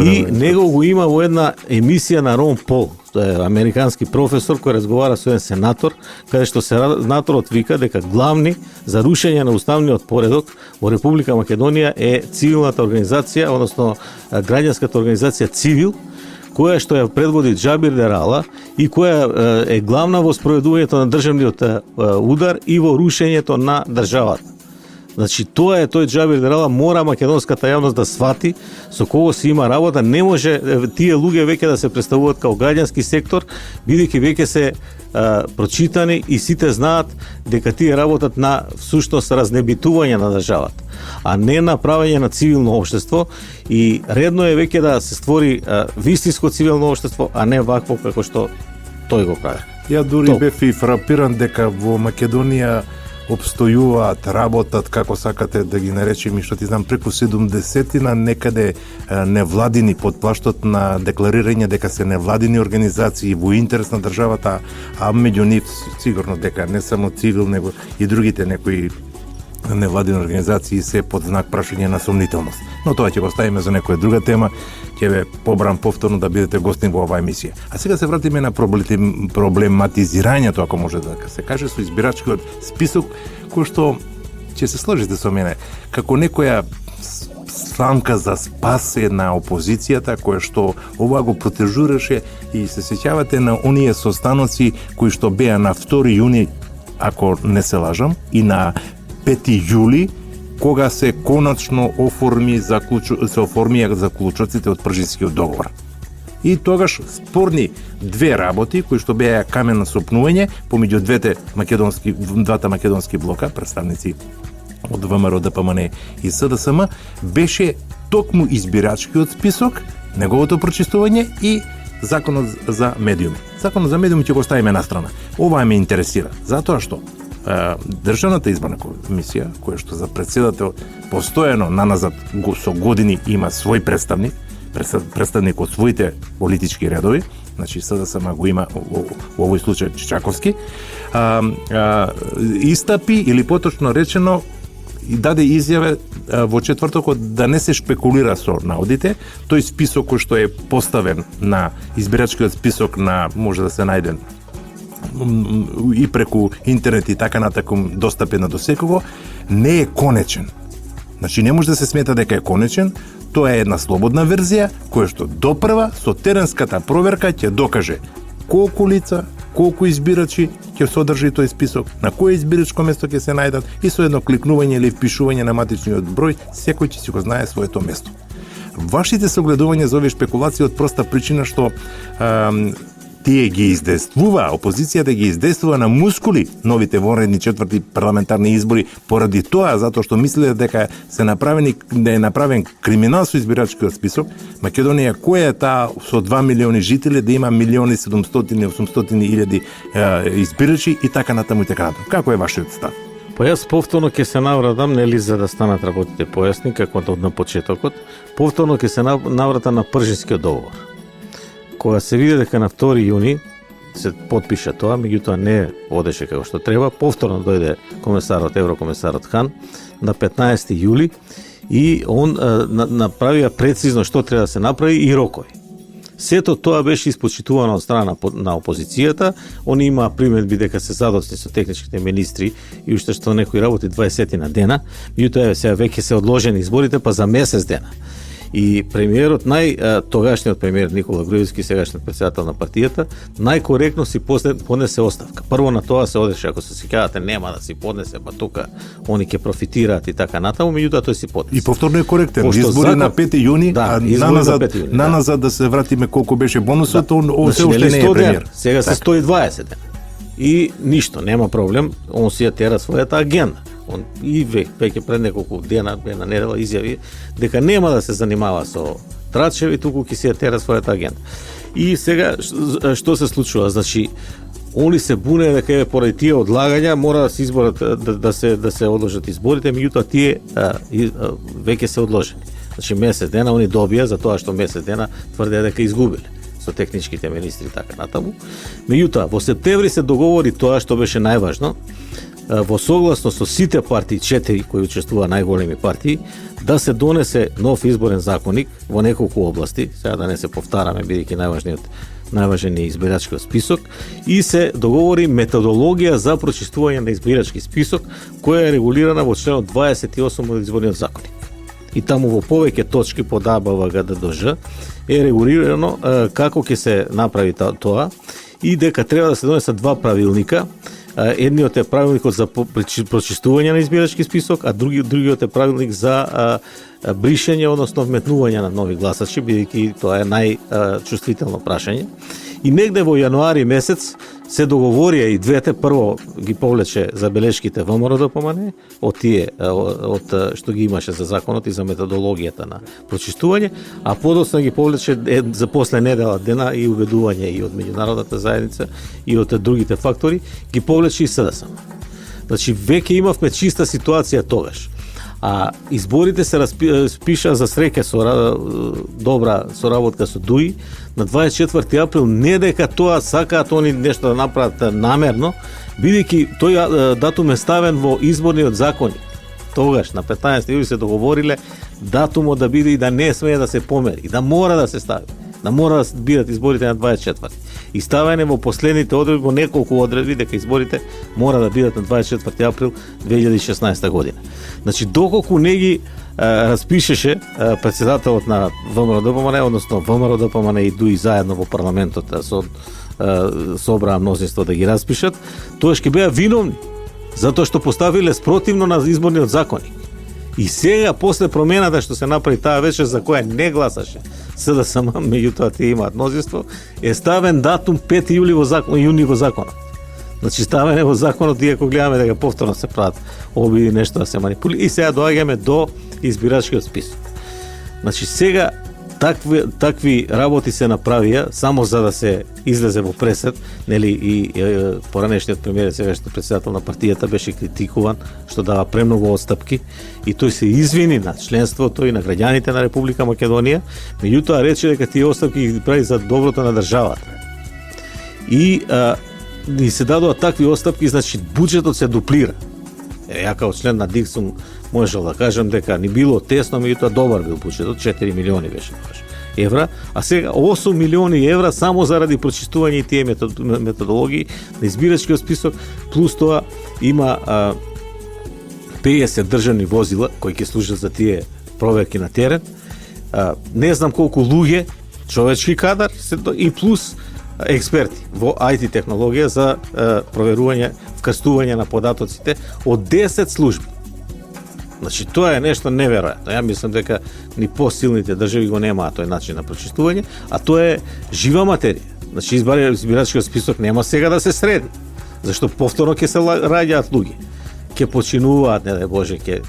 И него го има во една емисија на Рон Пол, тоа е американски професор кој разговара со еден сенатор, каде што сенаторот вика дека главни за рушење на уставниот поредок во Република Македонија е цивилната организација, односно граѓанската организација Цивил, која што ја предводи Џабир Дерала и која е главна во спроведувањето на државниот удар и во рушењето на државата. Значи тоа е тој Џабир Дерала, мора македонската јавност да свати со кого се има работа. Не може тие луѓе веќе да се представуваат као граѓански сектор, бидејќи веќе се прочитани и сите знаат дека тие работат на всушност разнебитување на државата, а не на правење на цивилно општество, и редно е веќе да се створи вистинско цивилно општество, а не вакво како што тој го прави. Ја дури бев и фрапиран дека во Македонија обстојуваат, работат, како сакате да ги наречем, и што ти знам, преку 70 некаде невладини под плаштот на декларирање дека се невладини организации во интерес на државата, а меѓу нив сигурно дека не само цивил, него и другите некои невладини организации се под знак прашање на сомнителност. Но тоа ќе го ставиме за некоја друга тема. Ќе ве побрам повторно да бидете гостин во оваа емисија. А сега се вратиме на проблематизирањето, ако може да се каже, со избирачкиот список, кој што ќе се сложите со мене како некоја сламка за спасе на опозицијата, која што ова го протежураше, и се сеќавате на оние состаноци кои што беа на 2 јуни, ако не се лажам, и на 5 јули, кога се конечно се оформија заклучоците од Пржинскиот договор. И тогаш спорни две работи, кои што беа камен на сопнување помеѓу двата македонски блока, представници од ВМРО, ДПМН и СДСМ, беше токму избирачкиот список, неговото прочистување и законот за медиуми. Законот за медиуми ќе го ставиме на страна. Ова ме интересира, затоа што Државната изборна комисија, која што за председател постојано наназад со години има свој представник од своите политички редови, значи СДСМ го има во овој случај Чичаковски, истапи, или поточно речено, и даде изјаве во четвртокот да не се шпекулира со наодите. Тој список кој што е поставен на избирачкиот список, може да се најде и преку интернет и така натакум, достапен до секого, не е конечен. Значи не може да се смета дека е конечен. Тоа е една слободна верзија која што допрва со теренската проверка ќе докаже колку лица, колку избирачи ќе содржи тој список, на кој избирачко место ќе се најдат, и со едно кликнување или впишување на матичниот број, секој ќе си го знае своето место. Вашите согледувања за овие шпекулации од проста причина што тие ги издействува, опозицијата ги издействува на мускули новите вонредни четврти парламентарни избори, поради тоа, затоа што мислеле дека да е направен криминал со избирачкиот список. Македонија, која е таа со 2 милиони жители, да има 1.700.000 избирачи и така натаму и така натаму. Како е вашиот став? Па јас повторно ќе се навратам, нели, за да станат работите појасни, како на почетокот, повторно ќе се навратам на Пржинскиот договор. Кога се види дека на 2 јуни се потпиша тоа, меѓутоа не одеше како што треба, повторно дојде еврокомесарот Хан на 15 јули и он направија прецизно што треба да се направи и рокови. Сето тоа беше испочитувано од страна на опозицијата. Они имаа примедби дека се задоцни со техничките министри и уште што некои работи 20 на дена, меѓутоа сега веќе се одложени изборите па за месец дена. И премиерот, тогашниот премиер Никола Груевски, сегашниот председател на партијата, најкоректно си поднесе оставка. Прво на тоа се одеше, ако се сеќавате, нема да си поднесе, па тука они ќе профитираат и така натаму, меѓутоа тој си поднесе. И повторно е коректен. Избори на 5 јуни, наназад да се вратиме колку беше бонусот, се уште не е премиер. Сега се 120 дена. И ништо, нема проблем, он си ја тера својата агенда. Он и веќе пред неколку дена, една недела, изјави дека нема да се занимава со трачеви, туку ќе си ја тера својата агенда. И сега, што се случува? Значи, они се буне дека поради тие одлагања мора да се изборат, да се одложат изборите, меѓутоа тие веќе се одложени. Значи, месец дена они добија за тоа што месец дена тврдеа дека изгубиле со техничките министри и така натаму. Меѓутоа, во септември се договори тоа што беше најважно, во согласно со сите партии, 4 кои учествува најголеми партии, да се донесе нов изборен законник во неколку области, сега да не се повтараме, бидејќи најважен е избирачкиот список, и се договори методологија за прочистување на избирачки список, која е регулирана во членот 28 од изборниот законник. И таму во повеќе точки под А, Б, В, Г, Д, Д, Ж е регулирано како ќе се направи тоа, и дека треба да се донесат 2 правилника едниот е правилникот за прочистување на избирачки список, а другиот е правилник за бришење, односно вметнување на нови гласачи, бидејќи тоа е најчувствително прашање. И негде во јануари месец се договорија и двете, прво ги повлече забелешките ВМРО ДПМН од тие од што ги имаше за законот и за методологијата на прочистување, а подоцна ги повлече за после недела дена и убедување и од меѓународната заедница и од другите фактори, ги повлече и СДСМ. Значи веќе имавме чиста ситуација тогаш. А изборите се распиша за среќа со добра соработка со ДУИ на 24 април, не дека тоа сакаат они нешто да направат намерно, бидејќи тој датум е ставен во изборниот законник. Тогаш на 15 јули се договориле датумот да биде и да не смее да се помери, да мора да се стави, да мора да се бидат изборите на 24. И ставане во последните одредби, во неколку одредби, дека изборите мора да бидат на 24 април 2016 година. Значи, доколку не ги распишеше председателот на ВМРО ДПМН, односно ВМРО ДПМН и ДУИ заедно во парламентот собраа мнозинство да ги распишат, тоаш ќе беа виновни затоа што поставиле спротивно на изборниот законник. И сега, после промената што се направи таа вечер, за која не гласаше СДСМ, меѓутоа тие имаат мнозинство, е ставен датум 5 јули во јуни во законот. Значи ставене во законот, иако гледаме дека повторно се прават обиди нешто да се манипулира. И сега доаѓаме до избирачкиот список. Значи сега такви работи се направија само за да се излезе во пресед, нели, и поранешниот премиер, сегашниот председател на партијата беше критикуван што дава премногу отстапки и тој се извини на членството и на граѓаните на Република Македонија, меѓутоа рече дека тие отстапки ги прави за доброто на државата. И се дадоа такви отстапки, значи буџетот се дуплира. Ја како член на ДИК сум можел да кажам дека ни било тесно, меѓутоа добар бил буџетот, 4 милиони беше тогаш евра, а сега 8 милиони евра само заради прочистување и тие методологии на избирачкиот список, плюс тоа има 50 државни возила кои ќе служат за тие проверки на терен, не знам колку луѓе, човечки кадар и плюс експерти во IT технологија за проверување, вкрстување на податоците од 10 служби. Значи, тоа е нешто неверојатно. Ја мислам дека ни посилните држави го немаат тој начин на прочистување, а тоа е жива материја. Значи, избирачкиот список нема сега да се среди, зашто повторно ќе се раѓаат луѓе, ќе починуваат, не дај Боже, ќе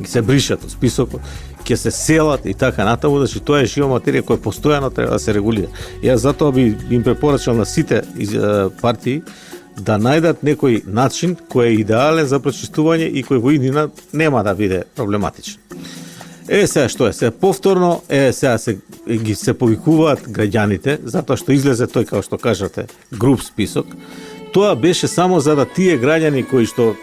се бришат од списокот, ќе се селат и така натаму, значи тоа е жива материја која постојано треба да се регулира. Јас затоа би им препорачал на сите партии да најдат некој начин кој е идеален за прочистување и кој во иднина нема да биде проблематичен. Сега што е? Сега повторно сега се повикуваат граѓаните затоа што излезе тој, како што кажате, груп список. Тоа беше само за да тие граѓани кои што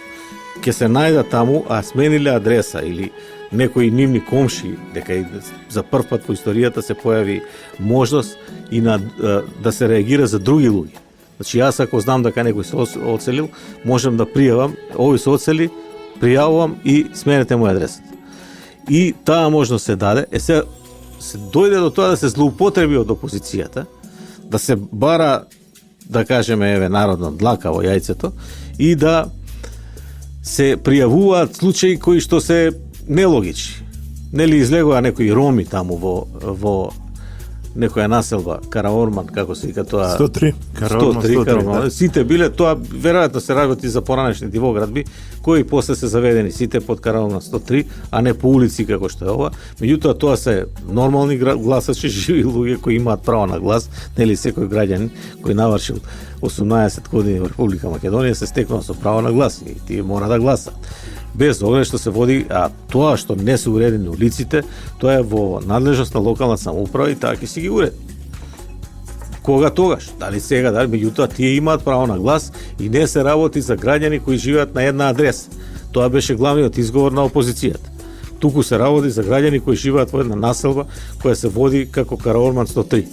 ќе се најдат таму, а смениле адреса или некои нивни комши, дека и за прв пат во историјата се појави можност и да се реагира за други луѓе. Значи, јас ако знам дека некој се оцелил, можам да пријавам, овој се оцели, пријавувам и сменете мој адресот. И таа можност се даде. Сега се дојде до тоа да се злоупотреби од опозицијата, да се бара, да кажеме, народна длака во јајцето и да се пријавуваат случаи кои што се нелогични. Нели излегоа некои роми таму во некоја населба, Караорман, како се вика тоа... 103. Караорман. Да. Сите биле, тоа веројатно се работи за поранешни дивоградби, кои после се заведени сите под Караорман 103, а не по улици како што е ова. Меѓутоа тоа се нормални гласачи, живи луѓе кои имаат право на глас, нели секој граѓанин кој навршил 18 години во Република Македонија се стекнува со право на глас и тие мора да гласат. Без оглед што се води, а тоа што не се уредени улиците, тоа е во надлежност на локална самоуправа и таа ќе си ги уреди. Кога тогаш? Дали сега, дали, меѓутоа тие имаат право на глас и не се работи за граѓани кои живеат на една адреса. Тоа беше главниот изговор на опозицијата. Туку се работи за граѓани кои живеат во една населба која се води како Караорман 103.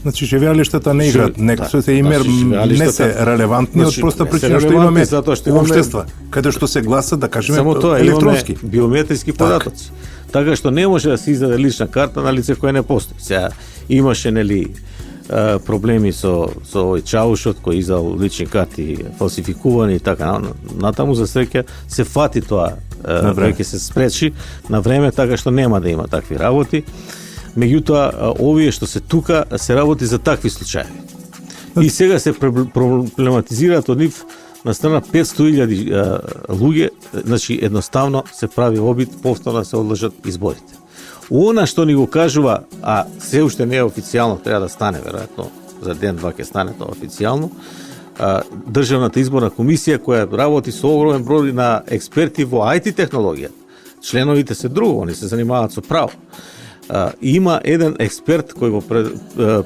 Значи, живеалиштата не играат, некој се имер не се релевантни од проста причина што имаме општества, каде што се гласа, да кажеме, електронски. Имаме биометриски податоци. Така што не може да се издаде лична карта на лице кое не постои. Сега имаше, нели, проблеми со овој чаушот кој издал лични карти фалсификувани и така натаму, за среќа се фати тоа, веќе се спречи на време, така што нема да има такви работи. Меѓутоа, овие што се тука се работи за такви случаи. И сега се проблематизираат од нив на страна 500.000 луѓе, значи едноставно се прави обид повторно се одлажат изборите. Она што ни го кажува, а се уште не е официјално, треба да стане веројатно за ден-два ќе стане тоа официјално, Државната изборна комисија која работи со огромен број на експерти во IT технологија. Членовите се друго, они се занимаваат со право. Има еден експерт кој го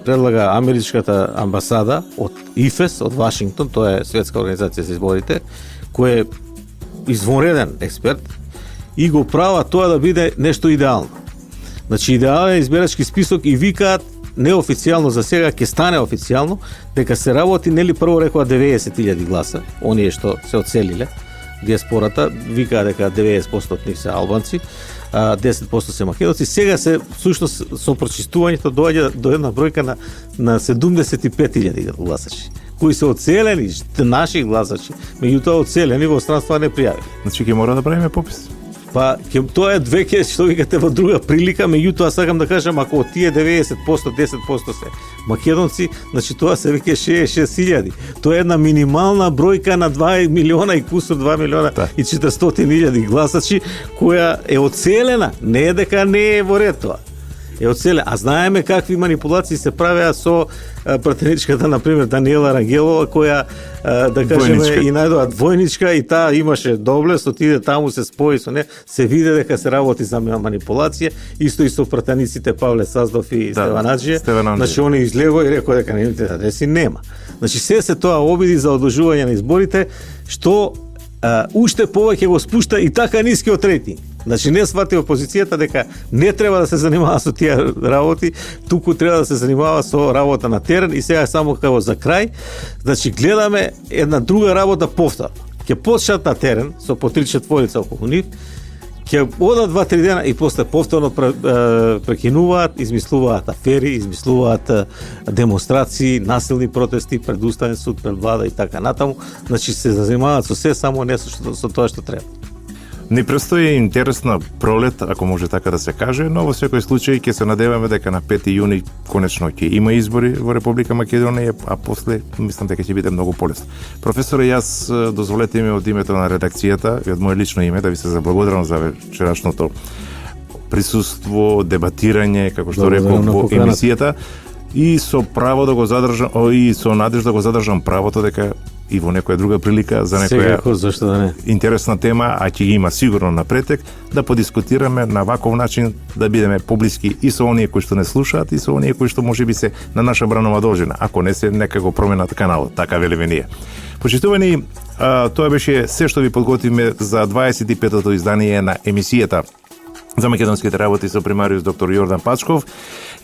предлага Америчката амбасада од ИФЕС, од Вашингтон, тоа е Светска организација за изборите, кој е извонреден експерт и го права тоа да биде нешто идеално. Значи, идеален избирачки список и викаат неофицијално за сега, ќе стане официјално, дека се работи, нели прво рекоа 90.000 гласа, оние што се оцелиле, диаспората, викаа дека 90% од нив се албанци, 10% се македонци, сега се, всушност, со прочистувањето доаѓа до една бројка на 75.000 гласачи, кои се оцелени, наши гласачи, меѓутоа оцелени во странства не пријавили. Значи, ќе мора да правиме попис? Па, тоа е веќе, што викате, во друга прилика, меѓутоа сакам да кажам, ако од тие 90%, 10% се македонци, значи тоа се веќе 66.000. Тоа е една минимална бројка на 2 милиона и кусор, 2 милиона и 400.000 гласачи, која е оцелена, не е дека не е во ред тоа. Е оцелена. А знаеме какви манипулации се правеа со пратеничката, например, Даниела Рангелова, која, да кажеме, и најдоа двојничка и таа имаше доблест, отиде таму, се спои со не, се виде дека се работи за манипулација, исто и со пратениците Павле Саздов и Стеванаджије. Значи, они излего и рекоа дека нивните адреси нема. Значи, се тоа обиди за одложување на изборите, што уште повеќе го спушта и така нискиот рейтинг. Значи, не свати опозицијата дека не треба да се занимава со тие работи, туку треба да се занимава со работа на терен. И сега само како за крај, значи, гледаме една друга работа повторно. Ќе почнат на терен со по 3/4 околу нив, ќе одат 2-3 дена и после повторно прекинуваат, измислуваат афери, измислуваат демонстрации, насилни протести пред Уставен суд, пред влада и така натаму. Значи, се занимаваат со се, само не со тоа што треба. Ни престои интересна пролет, ако може така да се каже, но во секој случај ќе се надеваме дека на 5 јуни конечно ќе има избори во Република Македонија, а после мислам дека ќе биде многу полесно. Професоре, јас дозволете ми од името на редакцијата и од моје лично име да ви се заблагодарам за вчерашното присуство, дебатирање, како што реков во емисијата, и со право да го задржам, и со надеж да го задржам правото дека и во некоја друга прилика за некоја зашто да не, интересна тема, а ќе ги има сигурно напретек, да подискутираме на ваков начин, да бидеме поблиски и со оние кои што не слушаат и со оние кои што можеби се на наша бранова должина, ако не се нека го променат каналот, така велиме ние. Почитувани, тоа беше се што ви подготвиме за 25-тото издание на емисијата за македонските работи со примариус доктор Јордан Пачков,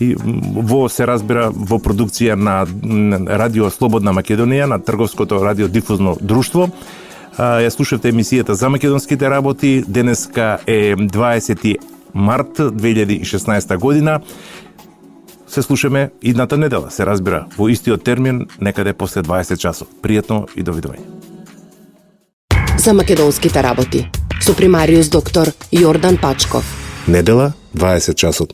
и во се разбира во продукција на Радио Слободна Македонија, на Трговското радиодифузно друштво. Ја слушавте емисијата за македонските работи. Денеска е 20 март 2016 година. Се слушаме идната недела, се разбира, во истиот термин, некаде после 20 часот. Пријатно и довидување. За македонските работи со примариус доктор Јордан Пачков. Недела, 20 часот.